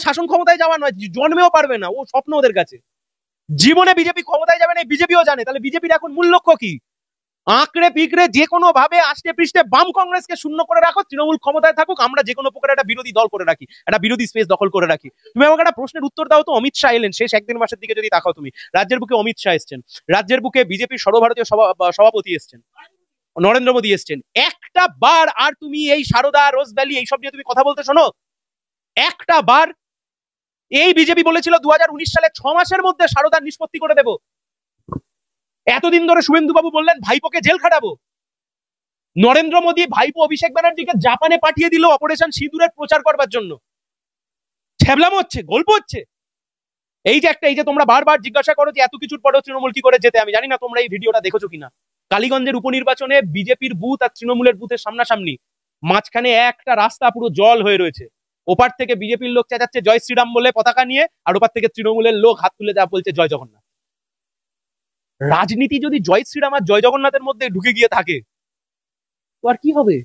শাসন ক্ষমতায় যাওয়া নয়, জন্মেও পারবে না, ও স্বপ্ন ওদের কাছে। জীবনে বিজেপি ক্ষমতায় যাবে না, বিজেপিও জানে। তাহলে বিজেপির এখন মূল লক্ষ্য কি? আঁকড়ে পিকড়ে যে কোনো ভাবে আষ্টে পৃষ্ঠে বাম কংগ্রেসকে শূন্য করে রাখো, তৃণমূল ক্ষমতায় থাকুক, আমরা যে কোনো প্রকার একটা বিরোধী দল করে রাখি, একটা বিরোধী স্পেস দখল করে রাখি। তুমি আমাকে একটা প্রশ্নের উত্তর দাও তো, অমিত শাহ এলেন শেষ 1-1.5 মাসের দিকে যদি তাকাও তুমি, রাজ্যের বুকে অমিত শাহ এসছেন, রাজ্যের বুকে বিজেপির সর্বভারতীয় সভাপতি এসছেন, নরেন্দ্র মোদী এসছেন, একটা বার আর তুমি এই সারদা রোজ ভ্যালি এইসব নিয়ে তুমি কথা বলতে শোনো? একটা বার? এই বিজেপি বলেছিল 2019 সালে 6 মাসের মধ্যে সারদার নিষ্পত্তি করে দেব। এতদিন ধরে শুভেন্দু বাবু বললেন ভাইপোকে জেল খাটাবো। নরেন্দ্র মোদী ভাইপো অভিষেক ব্যানার্জিকে জাপানে পাঠিয়ে দিল অপারেশন সিঁদুরের প্রচার করবার জন্য। ছ্যাবলাম হচ্ছে, গল্প হচ্ছে। এই যে তোমরা বারবার জিজ্ঞাসা করো যে এত কিছুর পরেও তৃণমূল কি করে যেতে, আমি জানি না তোমরা এই ভিডিওটা দেখেছো কিনা। কালীগঞ্জের উপনির্বাচনে বিজেপির বুথ আর তৃণমূলের বুথের সামনাসামনি, মাঝখানে একটা রাস্তা পুরো জল হয়ে রয়েছে। ওপার থেকে বিজেপির লোক চেঁচাচ্ছে জয় শ্রীরাম বলে পতাকা নিয়ে, আর ওপার থেকে তৃণমূলের লোক হাত তুলে যা বলছে জয় জগন্নাথ। রাজনীতি যদি জয় শ্রীরাম আর জয় জগন্নাথের মধ্যে ঢুকে গিয়ে থাকে তো আর কি হবে?